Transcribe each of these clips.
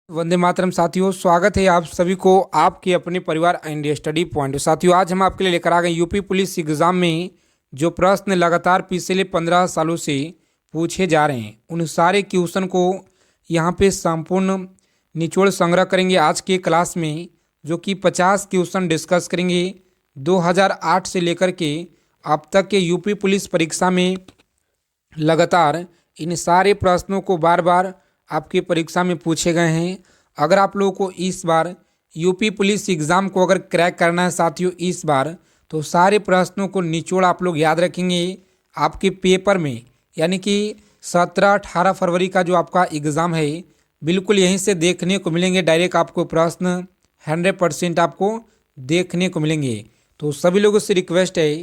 वंदे मातरम साथियों, स्वागत है आप सभी को आपके अपने परिवार एंड स्टडी पॉइंट। साथियों, आज हम आपके लिए लेकर आ गए यूपी पुलिस एग्जाम में जो प्रश्न लगातार पिछले 15 सालों से पूछे जा रहे हैं, उन सारे क्वेश्चन को यहाँ पे संपूर्ण निचोड़ संग्रह करेंगे आज के क्लास में, जो कि 50 क्वेश्चन डिस्कस करेंगे 2008 से लेकर के अब तक के यूपी पुलिस परीक्षा में लगातार इन सारे प्रश्नों को बार बार आपकी परीक्षा में पूछे गए हैं। अगर आप लोगों को इस बार यूपी पुलिस एग्ज़ाम को अगर क्रैक करना है साथियों इस बार, तो सारे प्रश्नों को निचोड़ आप लोग याद रखेंगे आपके पेपर में, यानी कि 17-18 फरवरी का जो आपका एग्ज़ाम है बिल्कुल यहीं से देखने को मिलेंगे। डायरेक्ट आपको प्रश्न 100% आपको देखने को मिलेंगे। तो सभी लोगों से रिक्वेस्ट है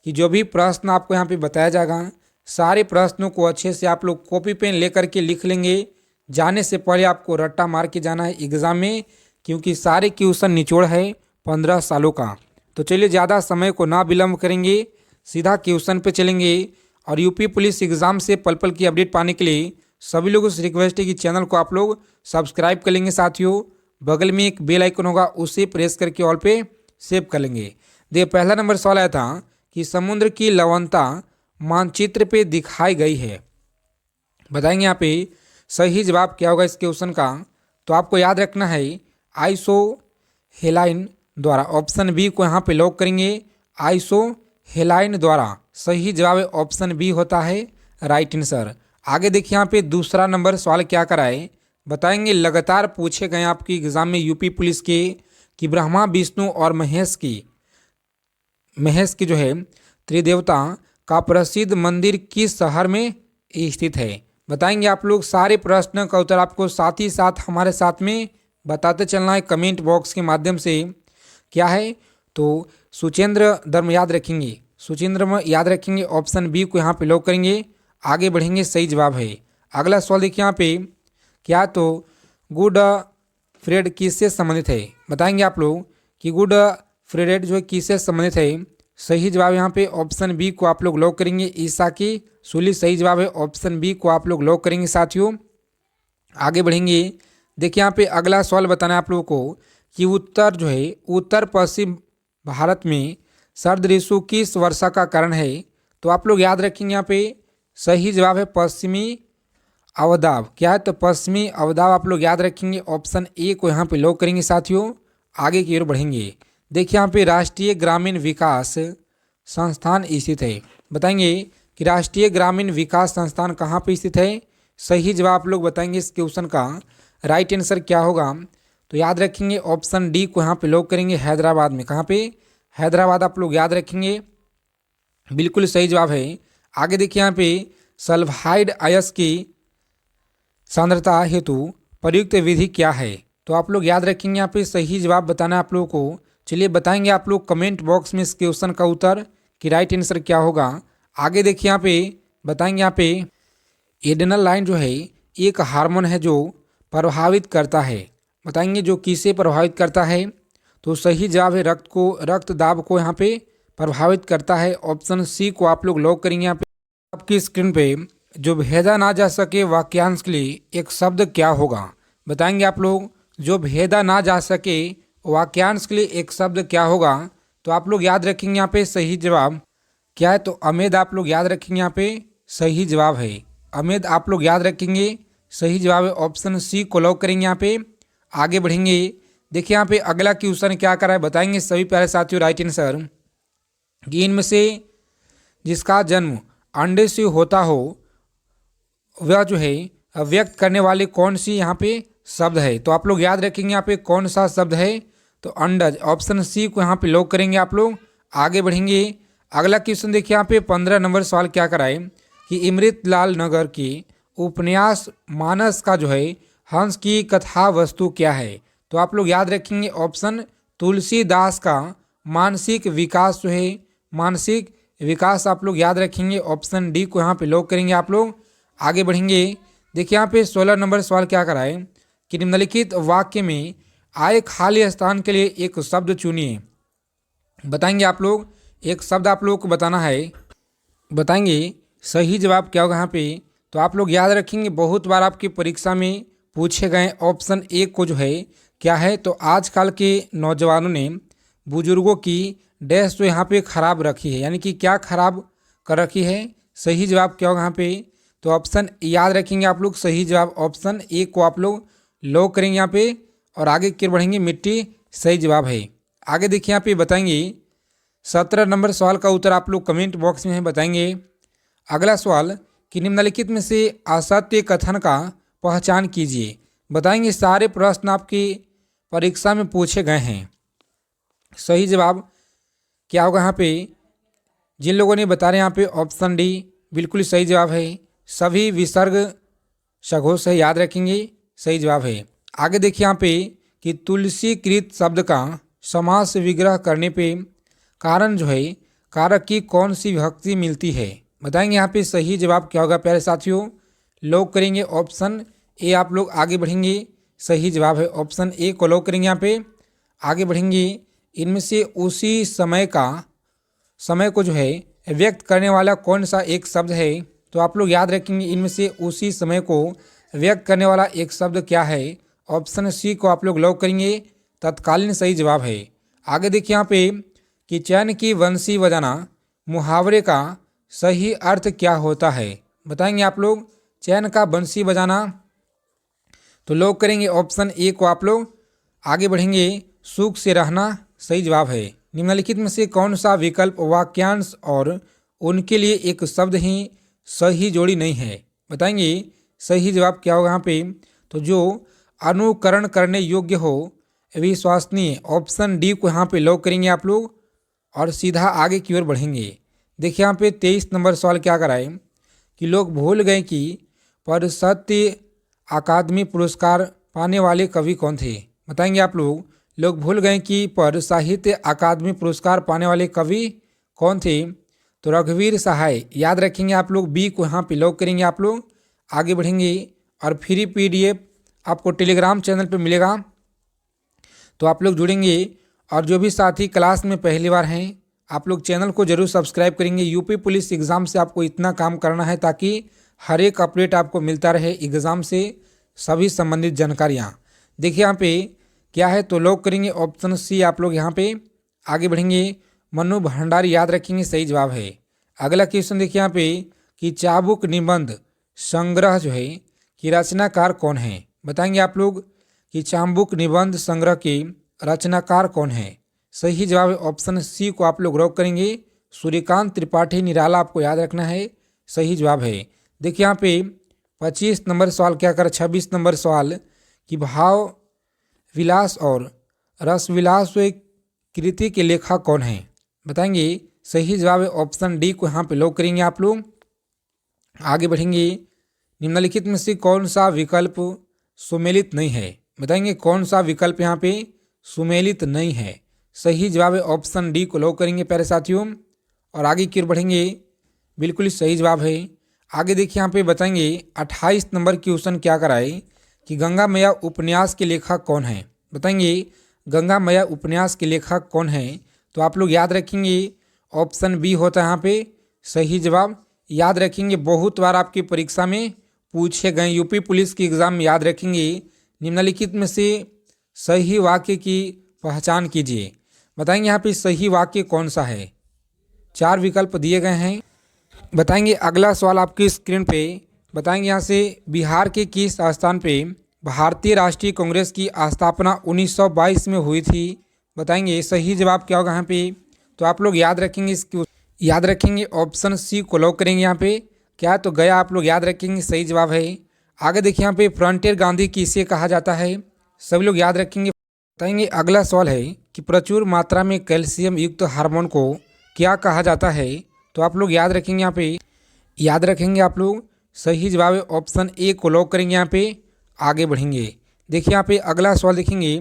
कि जो भी प्रश्न आपको यहाँ पे बताया जाएगा, सारे प्रश्नों को अच्छे से आप लोग कॉपी पेन लेकर के लिख लेंगे। जाने से पहले आपको रट्टा मार के जाना है एग्ज़ाम में, क्योंकि सारे क्वेश्चन निचोड़ है 15 सालों का। तो चलिए ज़्यादा समय को ना विलम्ब करेंगे, सीधा क्वेश्चन पे चलेंगे। और यूपी पुलिस एग्ज़ाम से पल पल की अपडेट पाने के लिए सभी लोगों से रिक्वेस्ट है कि चैनल को आप लोग सब्सक्राइब कर लेंगे। साथियों, बगल में एक बेल आइकन होगा, उसे प्रेस करके ऑल पे सेव कर लेंगे। देखिए, पहला नंबर सवाल आया था कि समुद्र की लवणता मानचित्र पे दिखाई गई है। बताएंगे यहाँ पे सही जवाब क्या होगा इस क्वेश्चन का। तो आपको याद रखना है आइसो हेलाइन द्वारा, ऑप्शन बी को यहाँ पे लॉक करेंगे। आइसो हेलाइन द्वारा सही जवाब ऑप्शन बी होता है राइट आंसर। आगे देखिए यहाँ पे दूसरा नंबर सवाल क्या कराए, बताएंगे लगातार पूछे गए आपकी एग्जाम में यूपी पुलिस के कि ब्रह्मा विष्णु और महेश की जो है त्रिदेवता का प्रसिद्ध मंदिर किस शहर में स्थित है। बताएंगे आप लोग। सारे प्रश्न का उत्तर आपको साथ ही साथ हमारे साथ में बताते चलना है कमेंट बॉक्स के माध्यम से। क्या है तो सुचेंद्र धर्म याद रखेंगे, सुचेंद्र याद रखेंगे, ऑप्शन बी को यहाँ पे लॉक करेंगे। आगे बढ़ेंगे, सही जवाब है। अगला सवाल देखिए यहाँ पे, क्या तो गुड फ्रेड किससे संबंधित है। बताएंगे आप लोग कि गुड फ्रेड जो है किससे संबंधित है। सही जवाब यहाँ पे ऑप्शन बी को आप लोग लॉक करेंगे, ईसा की सूली। सही जवाब है, ऑप्शन बी को आप लोग लॉक करेंगे। साथियों, आगे बढ़ेंगे। देखिए यहाँ पे अगला सवाल बताना है आप लोगों को कि उत्तर पश्चिम भारत में शरद ऋतु किस वर्षा का कारण है। तो आप लोग याद रखेंगे यहाँ पे सही जवाब है पश्चिमी अवदाब। क्या है तो पश्चिमी अवदाब आप लोग याद रखेंगे, ऑप्शन ए को यहाँ पे लॉक करेंगे। साथियों, आगे की ओर बढ़ेंगे। देखिए यहाँ पे राष्ट्रीय ग्रामीण विकास संस्थान स्थित है। बताएंगे कि राष्ट्रीय ग्रामीण विकास संस्थान कहाँ पे स्थित है। सही जवाब आप लोग बताएंगे इस क्वेश्चन का राइट आंसर क्या होगा। तो याद रखेंगे ऑप्शन डी को यहाँ पे लॉक करेंगे, हैदराबाद में। कहाँ पे, हैदराबाद आप लोग याद रखेंगे, बिल्कुल सही जवाब है। आगे देखिए यहाँ पे सल्फाइड अयस्क की सांद्रता हेतु प्रयुक्त विधि क्या है। तो आप लोग याद रखेंगे यहाँ पे सही जवाब बताना है आप लोगों को। चलिए बताएंगे आप लोग कमेंट बॉक्स में इस क्वेश्चन का उत्तर कि राइट आंसर क्या होगा। आगे देखिए यहाँ पे बताएंगे, यहाँ पे एड्रेनालाइन जो है एक हार्मोन है जो प्रभावित करता है। बताएंगे जो किसे प्रभावित करता है। तो सही जवाब है रक्त दाब को यहाँ पे प्रभावित करता है, ऑप्शन सी को आप लोग लॉक करेंगे। यहाँ पे आपकी स्क्रीन पे जो भेदा ना जा सके वाक्यांश के लिए एक शब्द क्या होगा। बताएंगे आप लोग जो भेदा ना जा सके वाक्यांश के लिए एक शब्द क्या होगा। तो आप लोग याद रखेंगे यहाँ पे सही जवाब क्या है तो अमेद आप लोग याद रखेंगे, यहाँ पे सही जवाब है अमेद आप लोग याद रखेंगे। सही जवाब है ऑप्शन सी को लॉक करेंगे। यहाँ पे आगे बढ़ेंगे। देखिए यहाँ पे अगला क्वेश्चन क्या कर रहा है, बताएंगे सभी प्यारे साथियों राइट आंसर कि इनमें से जिसका जन्म अंडे से होता हो वह जो है व्यक्त करने वाले कौन सी यहाँ पे शब्द है। तो आप लोग याद रखेंगे यहाँ पे कौन सा शब्द है, तो अंडज, ऑप्शन सी को यहाँ पे लॉक करेंगे आप लोग। आगे बढ़ेंगे। अगला क्वेश्चन देखिए यहाँ पे 15 नंबर सवाल क्या कराए कि इमृतलाल नगर की उपन्यास मानस का जो है हंस की कथा वस्तु क्या है। तो आप लोग याद रखेंगे ऑप्शन तुलसीदास का मानसिक विकास जो है, मानसिक विकास आप लोग याद रखेंगे, ऑप्शन डी को यहाँ पे लॉक करेंगे आप लोग। आगे बढ़ेंगे। देखिए यहाँ पे 16 नंबर सवाल क्या कराए कि निम्नलिखित वाक्य में आए खाली स्थान के लिए एक शब्द चुनिए। बताएंगे आप लोग एक शब्द आप लोगों को बताना है। बताएंगे सही जवाब क्या होगा यहाँ पे। तो आप लोग याद रखेंगे बहुत बार आपकी परीक्षा में पूछे गए ऑप्शन ए को जो है क्या है, तो आजकल के नौजवानों ने बुजुर्गों की डैश तो यहाँ पे खराब रखी है, यानी कि क्या खराब कर रखी है। सही जवाब क्या होगा यहाँ पे, तो ऑप्शन याद रखेंगे आप लोग, सही जवाब ऑप्शन ए को आप लोग लॉक करेंगे यहाँ पे और आगे की ओर बढ़ेंगे। मिट्टी सही जवाब है। आगे देखिए यहाँ पे बताएंगे 17 नंबर सवाल का उत्तर आप लोग कमेंट बॉक्स में बताएंगे। अगला सवाल कि निम्नलिखित में से असत्य कथन का पहचान कीजिए। बताएंगे सारे प्रश्न आपकी परीक्षा में पूछे गए हैं। सही जवाब क्या होगा यहाँ पे, जिन लोगों ने बता रहे हैं यहाँ पे ऑप्शन डी बिल्कुल सही जवाब है। सभी विसर्ग सघोष है, याद रखेंगे, सही जवाब है। आगे देखिए यहाँ पे कि तुलसीकृत शब्द का समास विग्रह करने पे कारण जो है कारक की कौन सी विभक्ति मिलती है। बताएंगे यहाँ पे सही जवाब क्या होगा प्यारे साथियों, लॉक करेंगे ऑप्शन ए आप लोग आगे बढ़ेंगे। सही जवाब है ऑप्शन ए को लॉक करेंगे यहाँ पे, आगे बढ़ेंगे। इनमें से उसी समय को जो है व्यक्त करने वाला कौन सा एक शब्द है, तो आप लोग याद रखेंगे इनमें से उसी समय को व्यक्त करने वाला एक शब्द क्या है। ऑप्शन सी को आप लोग लॉक करेंगे, तत्कालीन सही जवाब है। आगे देखिए यहाँ पे कि चैन की बंसी बजाना मुहावरे का सही अर्थ क्या होता है। बताएंगे आप लोग चैन का बंसी बजाना, तो लॉक करेंगे ऑप्शन ए को आप लोग, आगे बढ़ेंगे। सुख से रहना सही जवाब है। निम्नलिखित में से कौन सा विकल्प वाक्यांश और उनके लिए एक शब्द ही सही जोड़ी नहीं है। बताएंगे सही जवाब क्या होगा यहाँ पे, तो जो अनुकरण करने योग्य हो, विश्वसनीय, ऑप्शन डी को यहाँ पे लॉक करेंगे आप लोग और सीधा आगे की ओर बढ़ेंगे। देखिए यहाँ पे 23 नंबर सवाल क्या कराए कि लोग भूल गए कि पर साहित्य अकादमी पुरस्कार पाने वाले कवि कौन थे। बताएंगे आप लोग भूल गए कि पर साहित्य अकादमी पुरस्कार पाने वाले कवि कौन थे, तो रघुवीर सहाय, याद रखेंगे आप लोग, बी को यहाँ पे लॉक करेंगे आप लोग, आगे बढ़ेंगे। और फ्री पीडीएफ आपको टेलीग्राम चैनल पे मिलेगा, तो आप लोग जुड़ेंगे। और जो भी साथी क्लास में पहली बार हैं आप लोग चैनल को जरूर सब्सक्राइब करेंगे। यूपी पुलिस एग्ज़ाम से आपको इतना काम करना है ताकि हर एक अपडेट आपको मिलता रहे एग्ज़ाम से सभी संबंधित जानकारियाँ। देखिए यहाँ पे क्या है, तो लॉक करेंगे ऑप्शन सी आप लोग यहाँ पे, आगे बढ़ेंगे। मनु भंडारी, याद रखेंगे, सही जवाब है। अगला क्वेश्चन देखिए यहाँ पे कि चाबुक निबंध संग्रह जो है कि रचनाकार कौन है। बताएंगे आप लोग कि चाबुक निबंध संग्रह के रचनाकार कौन है। सही जवाब है ऑप्शन सी को आप लोग लॉक करेंगे। सूर्यकांत त्रिपाठी निराला, आपको याद रखना है, सही जवाब है। देखिए यहाँ पे 25 नंबर सवाल क्या कर 26 नंबर सवाल कि भाव विलास और रस विलास कृति के लेखक कौन है। बताएंगे सही जवाब है ऑप्शन डी को यहाँ पे लॉक करेंगे आप लोग, आगे बढ़ेंगे। निम्नलिखित में से कौन सा विकल्प सुमेलित नहीं है। बताएंगे कौन सा विकल्प यहाँ पे सुमेलित नहीं है। सही जवाब है ऑप्शन डी को लॉक करेंगे प्यारे साथियों और आगे की ओर बढ़ेंगे। बिल्कुल सही जवाब है। आगे देखिए यहाँ पे बताएंगे 28 नंबर क्वेश्चन क्या कराए कि गंगा मैया उपन्यास के लेखक कौन है। बताएंगे गंगा मैया उपन्यास के लेखक कौन है, तो आप लोग याद रखेंगे ऑप्शन बी होता है यहाँ पे सही जवाब। याद रखेंगे बहुत बार आपकी परीक्षा में पूछे गए, यूपी पुलिस की एग्ज़ाम में याद रखेंगे। निम्नलिखित में से सही वाक्य की पहचान कीजिए। बताएंगे यहाँ पे सही वाक्य कौन सा है, 4 विकल्प दिए गए हैं। बताएंगे अगला सवाल आपकी स्क्रीन पे, बताएंगे यहाँ से बिहार के किस स्थान पे भारतीय राष्ट्रीय कांग्रेस की स्थापना 1922 में हुई थी। बताएंगे सही जवाब क्या होगा यहाँ पे, तो आप लोग याद रखेंगे ऑप्शन सी को लॉक करेंगे यहाँ पे, क्या तो गया, आप लोग याद रखेंगे, सही जवाब है। आगे देखिए यहाँ पे फ्रंटियर गांधी किसे कहा जाता है, सभी लोग याद रखेंगे। बताएंगे अगला सवाल है कि प्रचुर मात्रा में कैल्शियम युक्त हार्मोन को क्या कहा जाता है, तो आप लोग याद रखेंगे यहाँ पे, याद रखेंगे आप लोग, सही जवाब है ऑप्शन ए को लॉक करेंगे यहाँ पे, आगे बढ़ेंगे। देखिए यहाँ पे अगला सवाल देखेंगे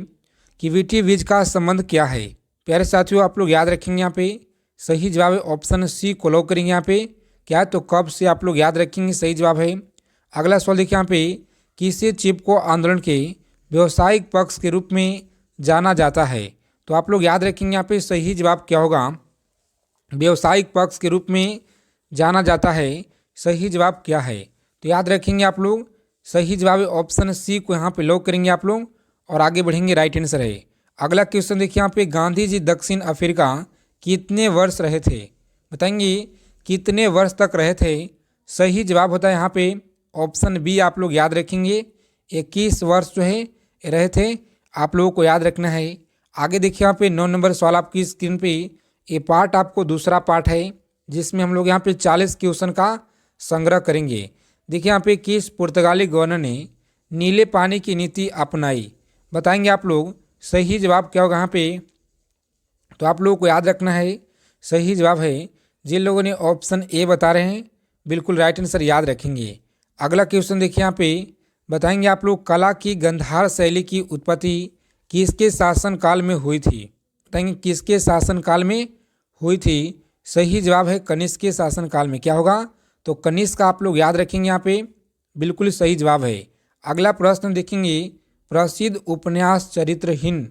कि वीटी बीज का संबंध क्या है। प्यारे साथियों आप लोग याद रखेंगे यहाँ पे, सही जवाब है ऑप्शन सी को लॉक करेंगे यहाँ पे, क्या तो कब से, आप लोग याद रखेंगे, सही जवाब है। अगला सवाल देखिए यहाँ पे किसे चिपको आंदोलन के व्यवसायिक पक्ष के रूप में जाना जाता है, तो आप लोग याद रखेंगे यहाँ पे सही जवाब क्या होगा, व्यवसायिक पक्ष के रूप में जाना जाता है। सही जवाब क्या है, तो याद रखेंगे आप लोग, सही जवाब है ऑप्शन सी को यहाँ पे लॉक करेंगे आप लोग और आगे बढ़ेंगे। राइट आंसर है। अगला क्वेश्चन देखिए यहाँ पे, गांधी जी दक्षिण अफ्रीका कितने वर्ष रहे थे? बताएंगे कितने वर्ष तक रहे थे? सही जवाब होता है यहाँ पे ऑप्शन बी, आप लोग याद रखेंगे 21 वर्ष जो है रहे थे, आप लोगों को याद रखना है। आगे देखिए यहाँ पे 9 नंबर सवाल आपकी स्क्रीन पे, ये पार्ट आपको दूसरा पार्ट है जिसमें हम लोग यहाँ पे 40 क्वेश्चन का संग्रह करेंगे। देखिए यहाँ पे, किस पुर्तगाली गवर्नर ने नीले पानी की नीति अपनाई? बताएंगे आप लोग सही जवाब क्या होगा यहाँ पे, तो आप लोगों को याद रखना है। सही जवाब है जिन लोगों ने ऑप्शन ए बता रहे हैं बिल्कुल राइट आंसर याद रखेंगे। अगला क्वेश्चन देखिए यहाँ पे, बताएंगे आप लोग कला की गंधार शैली की उत्पत्ति किसके शासनकाल में हुई थी? बताएंगे किसके शासनकाल में हुई थी? सही जवाब है कनिष्क के शासनकाल में। क्या होगा? तो कनिष्क का आप लोग याद रखेंगे यहाँ पे, बिल्कुल सही जवाब है। अगला प्रश्न देखेंगे, प्रसिद्ध उपन्यास चरित्रहीन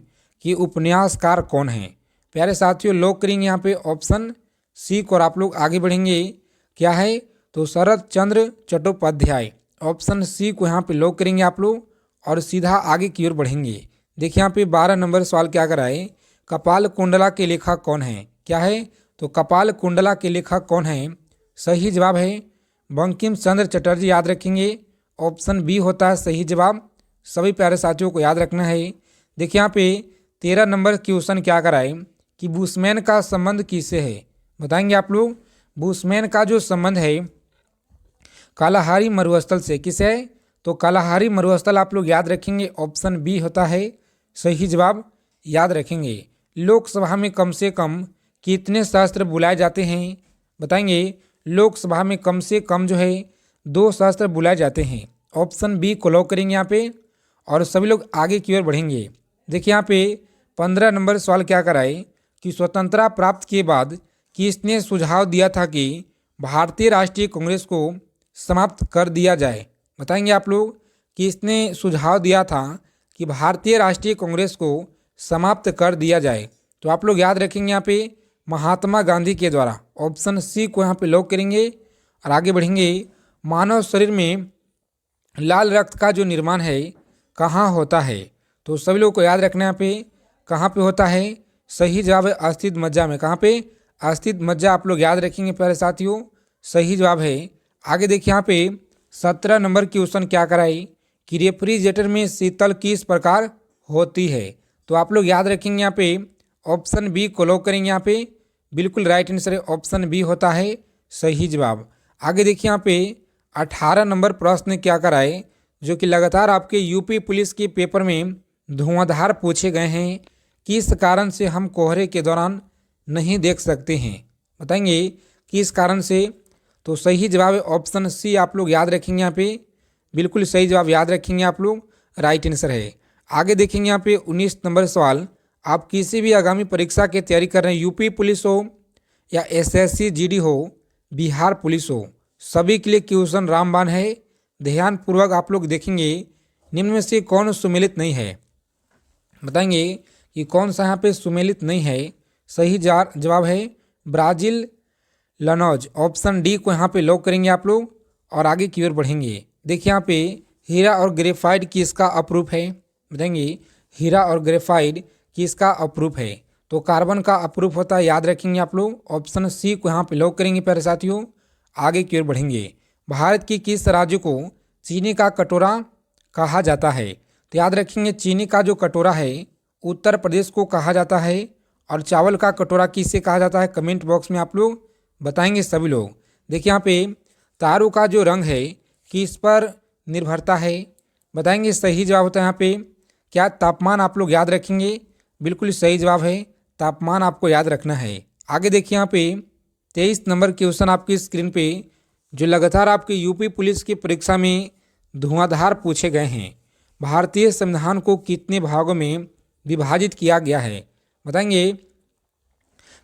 की उपन्यासकार कौन है? प्यारे साथियों लॉक करेंगे यहाँ पे ऑप्शन सी को और आप लोग आगे बढ़ेंगे। क्या है? तो शरद चंद्र चट्टोपाध्याय। ऑप्शन सी को यहाँ पे लॉक करेंगे आप लोग और सीधा आगे की ओर बढ़ेंगे। देखिए यहाँ पे 12 नंबर सवाल क्या कराए, कपाल कुंडला के लेखक कौन है? क्या है? तो कपाल कुंडला के लेखक कौन है? सही जवाब है बंकिम चंद्र चटर्जी, याद रखेंगे। ऑप्शन बी होता है सही जवाब। सभी प्यारे साथियों को याद रखना है। देखिए यहाँ पे 13 नंबर क्वेश्चन क्या कराए कि बुशमैन का संबंध किससे है? बताएंगे आप लोग बुशमैन का जो संबंध है कालाहारी मरुस्थल से, किसे है? तो कालाहारी मरुस्थल आप लोग याद रखेंगे। ऑप्शन बी होता है सही जवाब, याद रखेंगे। लोकसभा में कम से कम कितने शस्त्र बुलाए जाते हैं? बताएंगे लोकसभा में कम से कम जो है 2 शस्त्र बुलाए जाते हैं। ऑप्शन बी को लॉक करेंगे यहाँ पे और सभी लोग आगे की ओर बढ़ेंगे। देखिए यहाँ पे 15 नंबर सवाल क्या कराए कि स्वतंत्रता प्राप्त के बाद किसने सुझाव दिया था कि भारतीय राष्ट्रीय कांग्रेस को समाप्त कर दिया जाए? बताएंगे आप लोग किसने सुझाव दिया था कि भारतीय राष्ट्रीय कांग्रेस को समाप्त कर दिया जाए? तो आप लोग याद रखेंगे यहाँ पे महात्मा गांधी के द्वारा। ऑप्शन सी को यहाँ पे लॉक करेंगे और आगे बढ़ेंगे। मानव शरीर में लाल रक्त का जो निर्माण है कहाँ होता है? तो सभी लोगों को याद रखना है यहाँ पे कहाँ पे होता है? सही जवाब है अस्थित मज्जा में। कहाँ पे? अस्थित मज्जा, आप लोग याद रखेंगे प्यारे साथियों, सही जवाब है। आगे देखिए यहाँ पे 17 नंबर क्वेश्चन क्या कराई कि रेफ्रिजरेटर में शीतल किस प्रकार होती है? तो आप लोग याद रखेंगे यहाँ पे ऑप्शन बी को लॉक करेंगे यहाँ पे, बिल्कुल राइट आंसर है ऑप्शन बी होता है सही जवाब। आगे देखिए यहाँ पे 18 नंबर प्रश्न क्या कराए जो कि लगातार आपके यूपी पुलिस के पेपर में धुआंधार पूछे गए हैं, किस कारण से हम कोहरे के दौरान नहीं देख सकते हैं? बताएंगे किस कारण से? तो सही जवाब है ऑप्शन सी, आप लोग याद रखेंगे यहाँ पे, बिल्कुल सही जवाब याद रखेंगे आप लोग, राइट आंसर है। आगे देखेंगे यहाँ पे 19 नंबर सवाल, आप किसी भी आगामी परीक्षा की तैयारी कर रहे हैं, यूपी पुलिस हो या एसएससी जीडी हो, बिहार पुलिस हो, सभी के लिए क्वेश्चन रामबाण है। ध्यानपूर्वक आप लोग देखेंगे निम्न में से कौन सुमेलित नहीं है? बताएंगे कि कौन सा यहाँ पे सुमेलित नहीं है? सही जवाब है ब्राजील लनौज। ऑप्शन डी को यहाँ पे लॉक करेंगे आप लोग और आगे की ओर बढ़ेंगे। देखिए यहाँ पे हीरा और ग्रेफाइट किसका अप्रूफ है? बताएंगे हीरा और ग्रेफाइट किसका अप्रूफ है? तो कार्बन का अप्रूफ होता है, याद रखेंगे आप लोग। ऑप्शन सी को यहाँ पे लॉक करेंगे प्यारे साथियों, आगे की ओर बढ़ेंगे। भारत की किस राज्य को चीनी का कटोरा कहा जाता है? तो याद रखेंगे चीनी का जो कटोरा है उत्तर प्रदेश को कहा जाता है। और चावल का कटोरा किससे कहा जाता है? कमेंट बॉक्स में आप लोग बताएंगे सभी लोग। देखिए यहाँ पे तारों का जो रंग है किस पर निर्भरता है? बताएंगे सही जवाब होता है यहाँ पे क्या? तापमान, आप लोग याद रखेंगे, बिल्कुल सही जवाब है तापमान, आपको याद रखना है। आगे देखिए यहाँ पे 23 नंबर क्वेश्चन आपकी स्क्रीन पे जो लगातार आपके यूपी पुलिस की परीक्षा में धुआंधार पूछे गए हैं, भारतीय संविधान को कितने भागों में विभाजित किया गया है? बताएंगे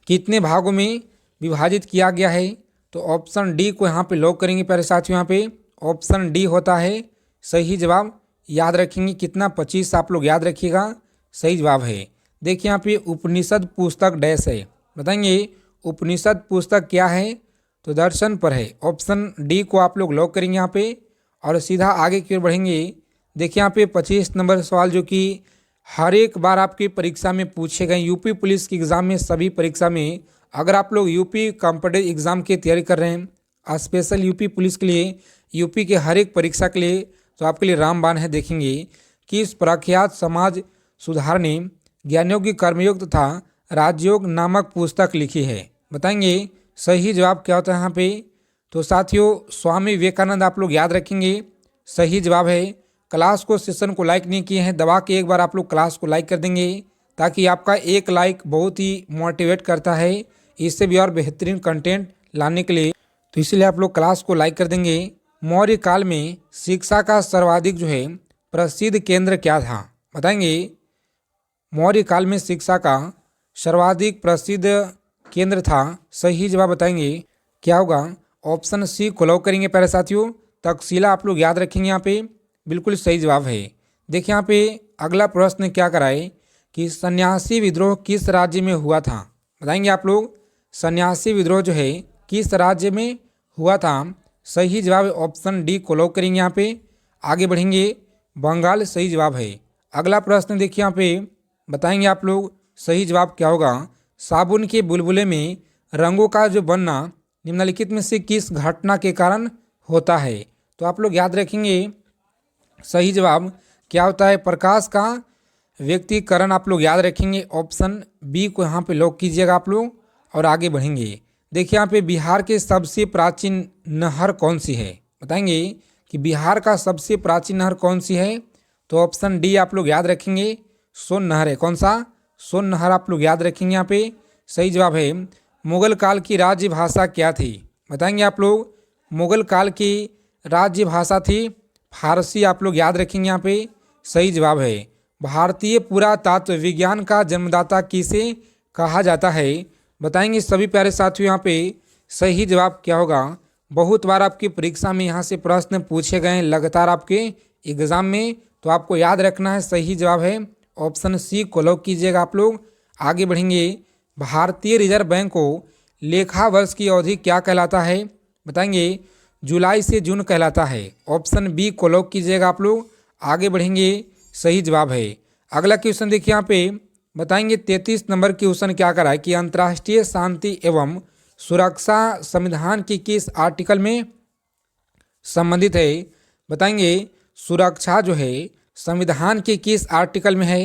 कितने भागों में विभाजित किया गया है? तो ऑप्शन डी को यहाँ पे लॉक करेंगे प्यारे साथियों, यहाँ पे ऑप्शन डी होता है सही जवाब, याद रखेंगे कितना? 25, आप लोग याद रखिएगा, सही जवाब है। देखिए यहाँ पे उपनिषद पुस्तक डैश है, बताएंगे उपनिषद पुस्तक क्या है? तो दर्शन पर है। ऑप्शन डी को आप लोग लॉक करेंगे यहाँ पे और सीधा आगे की ओर बढ़ेंगे। देखिए यहाँ पे 25 नंबर सवाल जो कि हर एक बार आपकी परीक्षा में पूछे गए, यूपी पुलिस की एग्ज़ाम में, सभी परीक्षा में अगर आप लोग यूपी कॉम्पिटिटिव एग्ज़ाम की तैयारी कर रहे हैं, स्पेशल यूपी पुलिस के लिए, यूपी के हर एक परीक्षा के लिए, तो आपके लिए रामबाण है। देखेंगे कि इस प्रख्यात समाज सुधार ने ज्ञानयोग की कर्मयोग तथा राजयोग नामक पुस्तक लिखी है। बताएंगे सही जवाब क्या होता है यहाँ पे। तो साथियों स्वामी विवेकानंद आप लोग याद रखेंगे, सही जवाब है। क्लास को, सेशन को लाइक नहीं किए हैं, दबा के एक बार आप लोग क्लास को लाइक कर देंगे, ताकि आपका एक लाइक बहुत ही मोटिवेट करता है इससे भी और बेहतरीन कंटेंट लाने के लिए। तो इसलिए आप लोग क्लास को लाइक कर देंगे। मौर्य काल में शिक्षा का सर्वाधिक जो है प्रसिद्ध केंद्र क्या था? बताएंगे मौर्य काल में शिक्षा का सर्वाधिक प्रसिद्ध केंद्र था, सही जवाब बताएंगे क्या होगा? ऑप्शन सी को लॉक करेंगे प्यारे साथियों, तक्षशिला आप लोग याद रखेंगे, यहाँ पे बिल्कुल सही जवाब है। देखिए यहाँ पे अगला प्रश्न क्या कराए कि सन्यासी विद्रोह किस राज्य में हुआ था? बताएंगे आप लोग सन्यासी विद्रोह जो है किस राज्य में हुआ था? सही जवाब ऑप्शन डी को लॉक करेंगे। यहाँ पे आगे बढ़ेंगे, बंगाल सही जवाब है। अगला प्रश्न देखिए यहाँ पे बताएंगे आप लोग सही जवाब क्या होगा? साबुन के बुलबुले में रंगों का जो बनना निम्नलिखित में से किस घटना के कारण होता है? तो आप लोग याद रखेंगे सही जवाब क्या होता है? प्रकाश का व्यक्तिकरण आप लोग याद रखेंगे, ऑप्शन बी को यहाँ पे लॉक कीजिएगा आप लोग और आगे बढ़ेंगे। देखिए यहाँ पे बिहार के सबसे प्राचीन नहर कौन सी है? बताएंगे कि बिहार का सबसे प्राचीन नहर कौन सी है? तो ऑप्शन डी आप लोग याद रखेंगे, सोन नहर है। कौन सा? सोन नहर आप लोग याद रखेंगे। यहाँ पे सही जवाब है। मुगल काल की राज्य भाषा क्या थी? बताएंगे आप लोग मुगल काल की राज्य भाषा थी फारसी, आप लोग याद रखेंगे। यहाँ पे सही जवाब है। भारतीय पुरातत्व विज्ञान का जन्मदाता किसे कहा जाता है? बताएंगे सभी प्यारे साथियों यहाँ पे सही जवाब क्या होगा? बहुत बार आपकी परीक्षा में यहाँ से प्रश्न पूछे गए हैं लगातार आपके एग्जाम में, तो आपको याद रखना है, सही जवाब है ऑप्शन सी को लॉक कीजिएगा आप लोग। आगे बढ़ेंगे, भारतीय रिजर्व बैंक को लेखा वर्ष की अवधि क्या कहलाता है? बताएंगे जुलाई से जून कहलाता है, ऑप्शन बी को लॉक कीजिएगा आप लोग। आगे बढ़ेंगे, सही जवाब है। अगला क्वेश्चन देखिए यहाँ पे बताएंगे 33 नंबर क्वेश्चन क्या करा है कि अंतर्राष्ट्रीय शांति एवं सुरक्षा संविधान की किस आर्टिकल में संबंधित है? बताएंगे सुरक्षा जो है संविधान के किस आर्टिकल में है?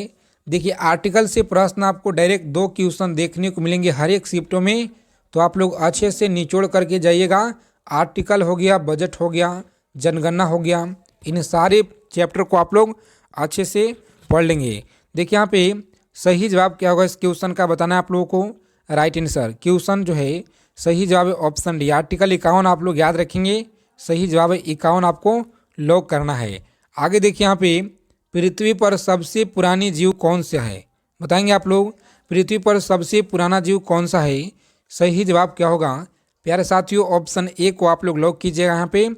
देखिए आर्टिकल से प्रश्न आपको डायरेक्ट 2 क्वेश्चन देखने को मिलेंगे हर एक शिफ्टों में, तो आप लोग अच्छे से निचोड़ करके जाइएगा। आर्टिकल हो गया, बजट हो गया, जनगणना हो गया, इन सारे चैप्टर को आप लोग अच्छे से पढ़ लेंगे। देखिए यहाँ पे सही जवाब क्या होगा इस क्वेश्चन का बताना है आप लोगों को। राइट आंसर क्वेश्चन जो है सही जवाब है ऑप्शन डी। आर्टिकल 51 आप लोग याद रखेंगे, सही जवाब है 51 आपको लॉक करना है। आगे देखिए यहाँ पे पृथ्वी पर सबसे पुरानी जीव कौन सा है? बताएंगे आप लोग पृथ्वी पर सबसे पुराना जीव कौन सा है? सही जवाब क्या होगा? प्यारे साथियों ऑप्शन ए को आप लोग लॉक कीजिएगा। यहाँ पे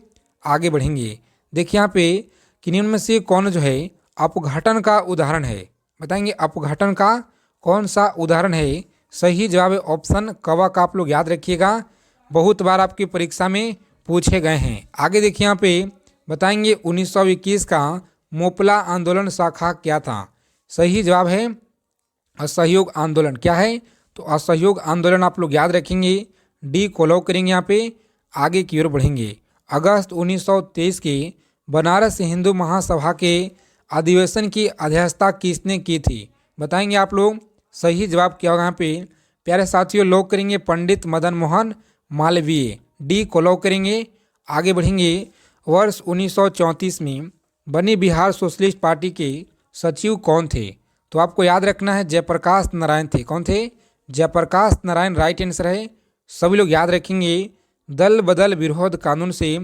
आगे बढ़ेंगे, देखिए यहाँ पे कि निम्न में से कौन जो है अपघटन का उदाहरण है? बताएंगे अपघटन का कौन सा उदाहरण है? सही जवाब है ऑप्शन कवा का आप लोग याद रखिएगा, बहुत बार आपकी परीक्षा में पूछे गए हैं। आगे देखिए यहाँ पे बताएंगे 1921 का मोपला आंदोलन शाखा क्या था? सही जवाब है असहयोग आंदोलन। क्या है? तो असहयोग आंदोलन आप लोग याद रखेंगे, डी को लॉक करेंगे। यहाँ पे आगे की ओर बढ़ेंगे, अगस्त 1923 के बनारस हिंदू महासभा के अधिवेशन की अध्यक्षता किसने की थी? बताएंगे आप लोग सही जवाब क्या होगा? यहाँ पे प्यारे साथियों लॉक करेंगे पंडित मदन मोहन मालवीय, डी को लॉक करेंगे। आगे बढ़ेंगे, वर्ष 1934 में बनी बिहार सोशलिस्ट पार्टी के सचिव कौन थे? तो आपको याद रखना है जयप्रकाश नारायण थे। कौन थे? जयप्रकाश नारायण राइट आंसर है, सभी लोग याद रखेंगे। दल बदल विरोध कानून से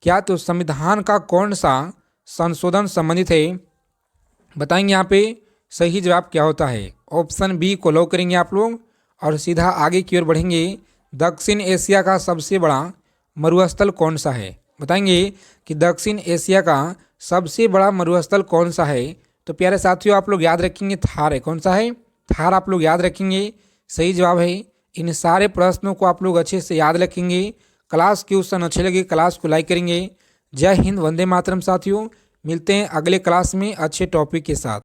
क्या तो संविधान का कौन सा संशोधन संबंधित है? बताएंगे यहाँ पे सही जवाब क्या होता है? ऑप्शन बी को लॉक करेंगे आप लोग और सीधा आगे की ओर बढ़ेंगे। दक्षिण एशिया का सबसे बड़ा मरुस्थल कौन सा है? बताएंगे कि दक्षिण एशिया का सबसे बड़ा मरुस्थल कौन सा है? तो प्यारे साथियों आप लोग याद रखेंगे थार है। कौन सा है? थार आप लोग याद रखेंगे, सही जवाब है। इन सारे प्रश्नों को आप लोग अच्छे से याद रखेंगे। क्लास क्वेश्चन अच्छे लगे क्लास को लाइक करेंगे, जय हिंद, वंदे मातरम साथियों। मिलते हैं अगले क्लास में अच्छे टॉपिक के साथ।